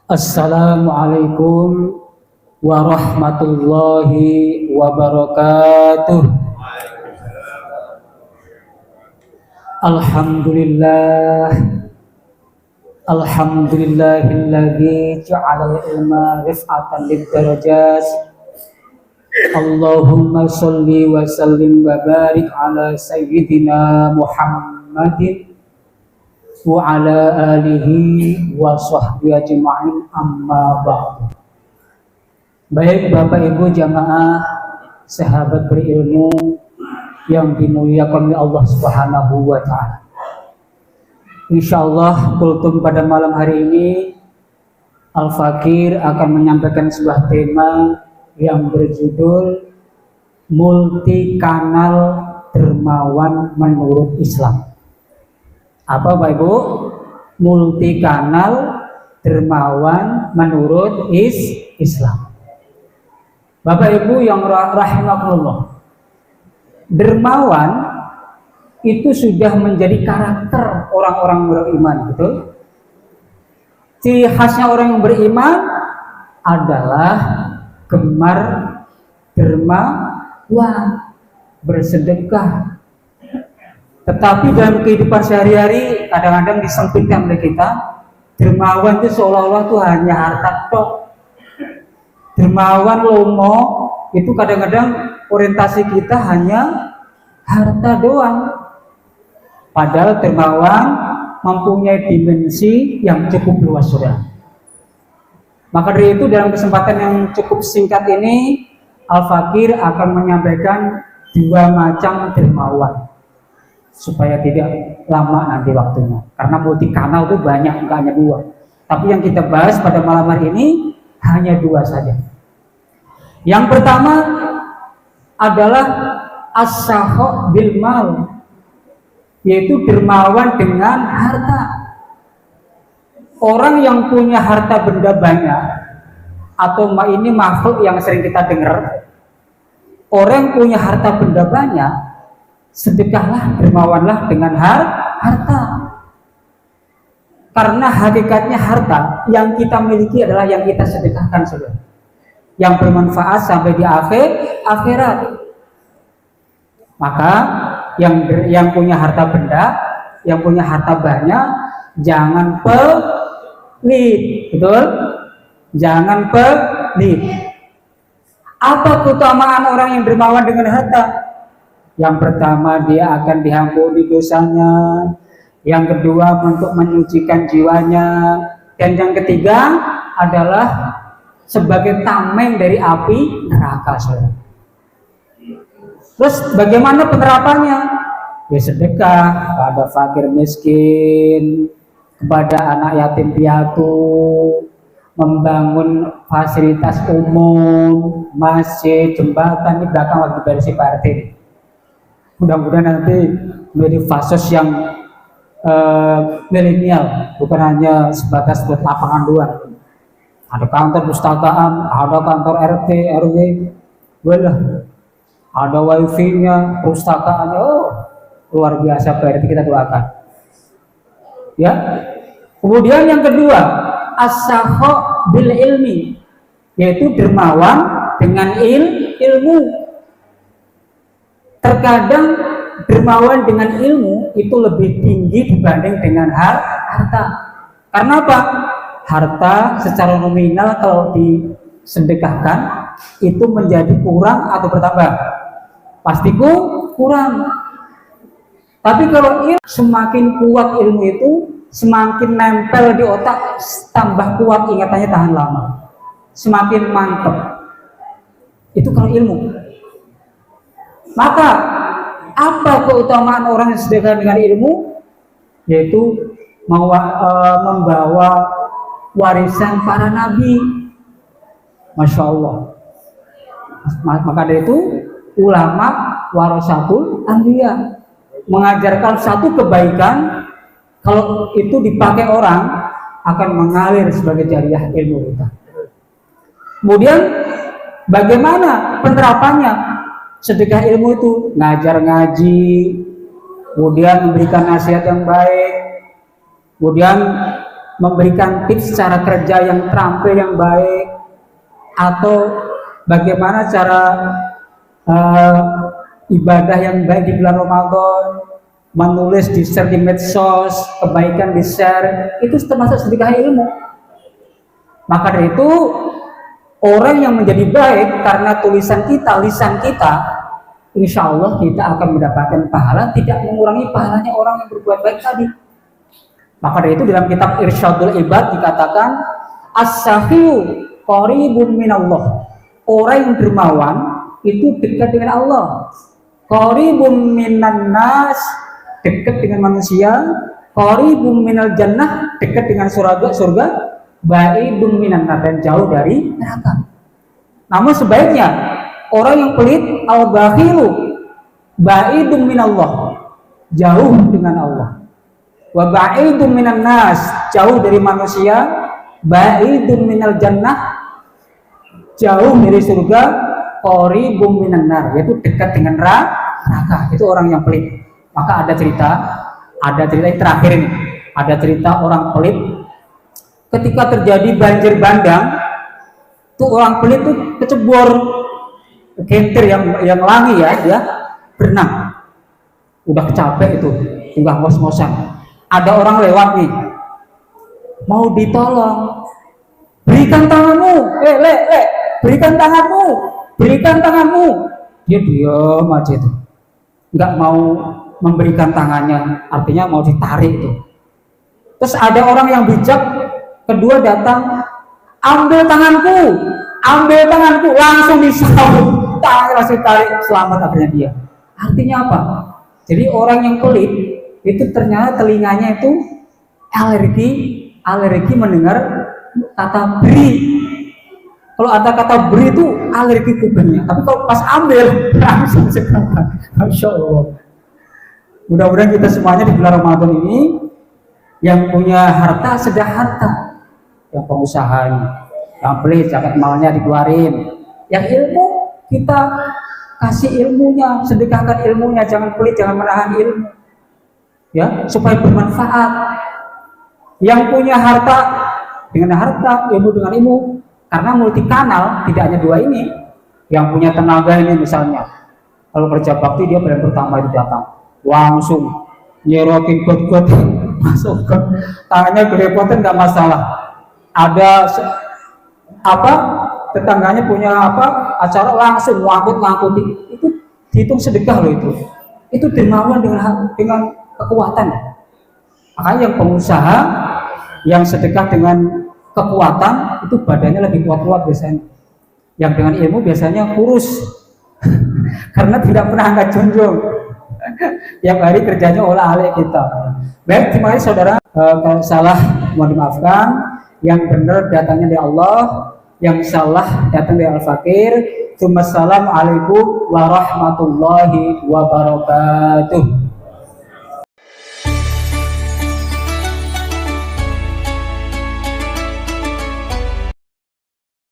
Assalamualaikum warahmatullahi wabarakatuh. Alhamdulillah, alhamdulillahilladzi ja'alal ilma rif'atan lid-darajat. Allahumma sholli wa sallim wa barik ala sayyidina Muhammadin wa ala alihi wa sahbihi ajma'in, amma ba'du. Baik Bapak Ibu jamaah sahabat berilmu yang dimuliakan oleh Allah Subhanahu wa taala. Insyaallah kultum pada malam hari ini Al-Fakir akan menyampaikan sebuah tema yang berjudul multi kanal dermawan menurut Islam. Apa Bapak Ibu? Multi kanal dermawan menurut Islam. Bapak Ibu yang rahimakumullah, dermawan itu sudah menjadi karakter orang-orang beriman, betul? Ciri khasnya orang yang beriman adalah gemar dermawan, bersedekah. Tetapi dalam kehidupan sehari-hari kadang-kadang disempitkan oleh kita, dermawan itu seolah-olah itu hanya harta tok. Dermawan lomo itu kadang-kadang orientasi kita hanya harta doang. Padahal dermawan mempunyai dimensi yang cukup luas, saudara. Maka dari itu dalam kesempatan yang cukup singkat ini, Al-Fakir akan menyampaikan dua macam dermawan supaya tidak lama nanti waktunya, karena multi kanal itu banyak, enggak hanya dua. Tapi yang kita bahas pada malam hari ini hanya dua saja. Yang pertama adalah as-sakha bil mal, yaitu dermawan dengan harta. Orang yang punya harta benda banyak, atau ini makhluk yang sering kita dengar, orang yang punya harta benda banyak, sedekahlah, dermawanlah dengan harta. Karena hakikatnya harta yang kita miliki adalah yang kita sedekahkan, saudara, yang bermanfaat sampai di akhirat. Maka yang punya harta benda, yang punya harta banyak, jangan pelit, betul? Jangan pelit. Apa keutamaan orang yang dermawan dengan harta? Yang pertama, dia akan diampuni dosanya. Yang kedua, untuk menyucikan jiwanya. Dan yang ketiga adalah sebagai tameng dari api neraka, saudara. Terus bagaimana penerapannya? Ya sedekah kepada fakir miskin, kepada anak yatim piatu, membangun fasilitas umum, masjid, jembatan. Ini belakang lagi bersih Pak RT. Mudah-mudahan nanti menjadi fasos yang milenial, bukan hanya sebatas buat lapangan doang. Ada kantor pustakaan, ada kantor RT, RW, ada wifi-nya, pustakaannya, luar biasa Pak RT, kita doakan. Ya. Kemudian yang kedua, as-sakha bil ilmi, yaitu dermawan dengan ilmu. Terkadang dermawan dengan ilmu itu lebih tinggi dibanding dengan harta. Karena apa? Harta secara nominal kalau disedekahkan itu menjadi kurang atau bertambah? Pasti kurang. Tapi kalau semakin kuat ilmu itu, semakin nempel di otak, tambah kuat ingatannya, tahan lama, semakin mantap. Itu kalau ilmu. Maka apa keutamaan orang yang sedekah dengan ilmu? Yaitu membawa warisan para nabi. Masya Allah. Maka dari itu ulama warasatul anbiya, mengajarkan satu kebaikan, kalau itu dipakai orang akan mengalir sebagai jariah ilmu kita. Kemudian bagaimana penerapannya? Sedekah ilmu itu ngajar ngaji, kemudian memberikan nasihat yang baik, kemudian memberikan tips cara kerja yang terampil, yang baik, atau bagaimana cara ibadah yang baik di bulan Ramadan, menulis, di share di medsos, kebaikan di share, itu termasuk sedekah ilmu. Maka dari itu orang yang menjadi baik karena tulisan kita, lisan kita, insya Allah kita akan mendapatkan pahala, tidak mengurangi pahalanya orang yang berbuat baik tadi. Maka dari itu dalam kitab Irsyadul Ibad dikatakan as-sahiyu qaribun minallah. Orang yang dermawan itu dekat dengan Allah. Qaribun minan nas, dekat dengan manusia. Qaribun minal jannah, dekat dengan surga. Ba'idun minan nar, dan jauh dari neraka. Namun sebaiknya orang yang pelit, al-bakhilu ba'idun minallah, jauh dengan Allah. Wa ba'idun minan nas, jauh dari manusia. Ba'idun minal jannah, jauh dari surga. Qaribun minan nar, yaitu dekat dengan neraka. Itu orang yang pelit. Maka ada cerita yang terakhir ini. Ada cerita orang pelit ketika terjadi banjir bandang. Tuh orang pelit tuh kecebur gentir yang langi ya berenang. Udah capek itu, udah ngos-ngosan. Ada orang lewat nih, mau ditolong, berikan tanganmu, berikan tanganmu. Dia diam aja itu, nggak mau memberikan tangannya, artinya mau ditarik itu. Terus ada orang yang bijak kedua datang, ambil tanganku, langsung disambut, langsung tarik, selamat akhirnya dia. Artinya apa? Jadi orang yang pelit itu ternyata telinganya itu alergi mendengar kata beri. Kalau ada kata beri itu alergi kupingnya, tapi kalau pas ambil langsung sekarang. Masya Allah. Mudah-mudahan kita semuanya di bulan Ramadan ini yang punya harta sedah harta, yang pengusaha ini, yang pelit zakat malnya dikeluarin, yang ilmu kita kasih ilmunya, sedekahkan ilmunya, jangan pelit, jangan menahan ilmu, ya, supaya bermanfaat. Yang punya harta dengan harta, ilmu dengan ilmu, karena multi kanal, tidak hanya dua ini. Yang punya tenaga ini misalnya, kalau kerja bakti dia bulan pertama itu datang, langsung nyerokin got masuk ke tangannya kerepotan, nggak masalah. Ada tetangganya punya acara, langsung ngangkut itu dihitung sedekah loh. Itu dermawan dengan kekuatan. Makanya yang pengusaha yang sedekah dengan kekuatan itu badannya lebih kuat biasanya. Yang dengan ilmu biasanya kurus karena tidak pernah angkat junjung. Yang hari kerjanya olah-olah kita. Baik, terima kasih saudara. Kalau salah mohon dimaafkan. Yang benar datangnya dari Allah, yang salah datang dari Al-Fakir. Assalamualaikum warahmatullahi wabarakatuh.